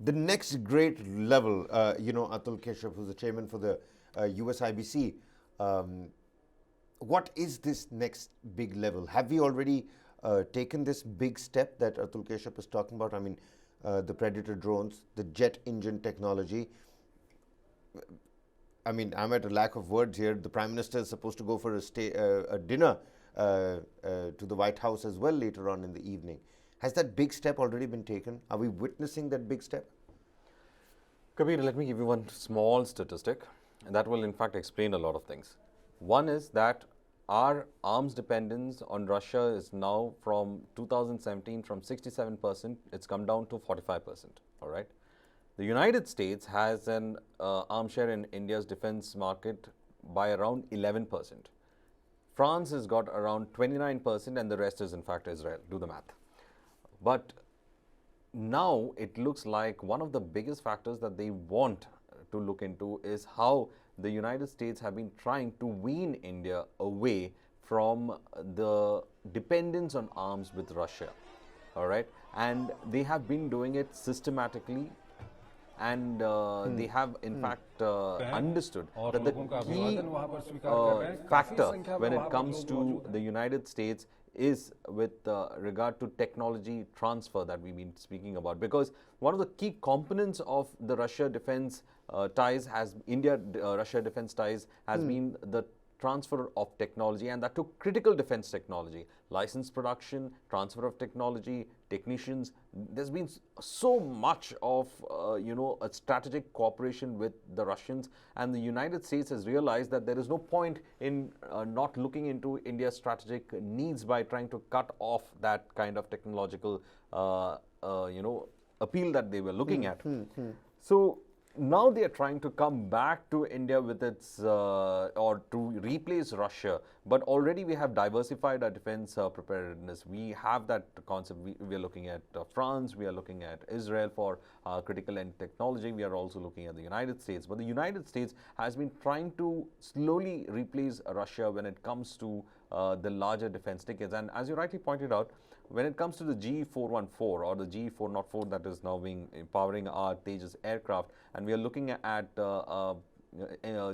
The next great level, Atul Keshav, who's the chairman for the USIBC, um, what is this next big level? Have we already taken this big step that Atul Keshav is talking about? I mean, the Predator drones, the jet engine technology. I mean, I'm at a lack of words here. The Prime Minister is supposed to go for a dinner to the White House as well later on in the evening. Has that big step already been taken? Are we witnessing that big step? Kabir, let me give you one small statistic that will in fact explain a lot of things. One is that our arms dependence on Russia is now from 2017 from 67%, it's come down to 45%, all right? The United States has an arms share in India's defense market by around 11%. France has got around 29% and the rest is in fact Israel. Do the math. But now it looks like one of the biggest factors that they want to look into is how the United States have been trying to wean India away from the dependence on arms with Russia. All right. And they have been doing it systematically. And they have in fact understood that the key factor when it comes to the United States is with regard to technology transfer that we've been speaking about, because one of the key components of the Russia defense ties has Russia defense ties has been the transfer of technology, and that took critical defense technology, license production, transfer of technology, technicians. There's been so much of a strategic cooperation with the Russians, and the United States has realized that there is no point in not looking into India's strategic needs by trying to cut off that kind of technological appeal that they were looking at. So now they are trying to come back to India with its or to replace Russia, but already we have diversified our defense preparedness. We have that concept. We are looking at France, we are looking at Israel for critical end technology, we are also looking at the United States. But the United States has been trying to slowly replace Russia when it comes to the larger defense tickets. And as you rightly pointed out, when it comes to the GE-414 or the GE-404 that is now being powering our Tejas aircraft, and we are looking at a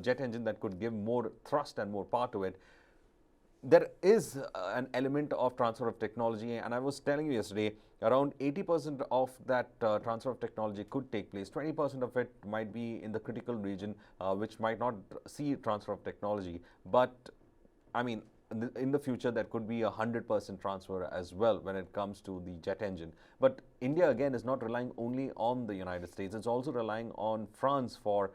jet engine that could give more thrust and more power to it, there is an element of transfer of technology. And I was telling you yesterday, around 80% of that transfer of technology could take place. 20% of it might be in the critical region, which might not see transfer of technology. But I mean, in the future, there could be 100% transfer as well when it comes to the jet engine. But India, again, is not relying only on the United States. It's also relying on France for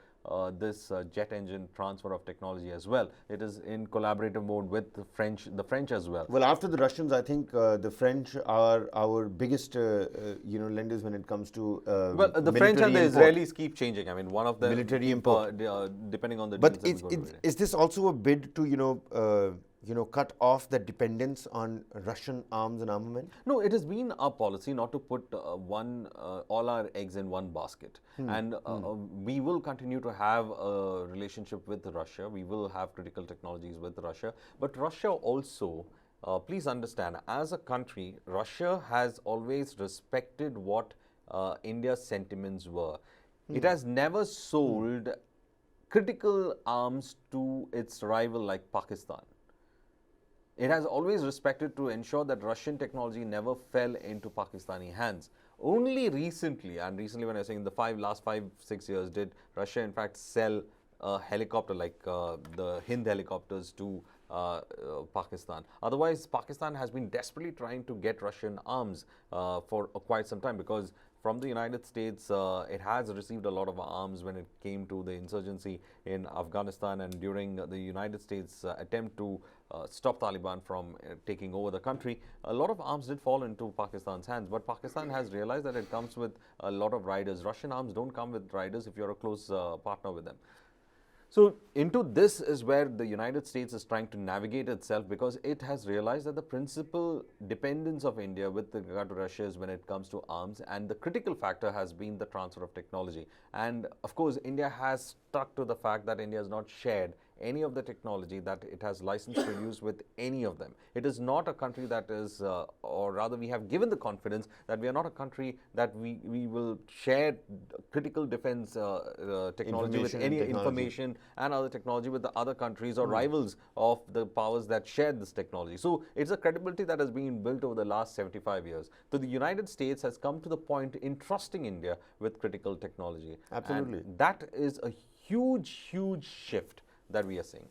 this jet engine transfer of technology as well. It is in collaborative mode with the French as well. Well, after the Russians, I think the French are our biggest, lenders when it comes to well, the French and the Israelis keep changing. I mean, one of the military import, depending on the. But is this also a bid to cut off the dependence on Russian arms and armament? No, it has been our policy not to put all our eggs in one basket. And we will continue to have a relationship with Russia. We will have critical technologies with Russia. But Russia also, please understand, as a country, Russia has always respected what India's sentiments were. It has never sold critical arms to its rival like Pakistan. It has always respected to ensure that Russian technology never fell into Pakistani hands. Only recently, and recently when I was saying the last 5-6 years, did Russia in fact sell a helicopter like the Hind helicopters to Pakistan. Otherwise, Pakistan has been desperately trying to get Russian arms for quite some time, because from the United States, it has received a lot of arms when it came to the insurgency in Afghanistan, and during the United States attempt to stop Taliban from taking over the country. A lot of arms did fall into Pakistan's hands, but Pakistan has realized that it comes with a lot of riders. Russian arms don't come with riders if you're a close partner with them. So into this is where the United States is trying to navigate itself, because it has realized that the principal dependence of India with regard to Russia is when it comes to arms, and the critical factor has been the transfer of technology. And of course, India has stuck to the fact that India has not shared any of the technology that it has licensed to use with any of them. It is not a country that is, or rather we have given the confidence that we are not a country that we will share critical defense technology with any information and other technology with the other countries or rivals of the powers that share this technology. So it's a credibility that has been built over the last 75 years. So the United States has come to the point in trusting India with critical technology. Absolutely. And that is a huge, huge shift that we are seeing.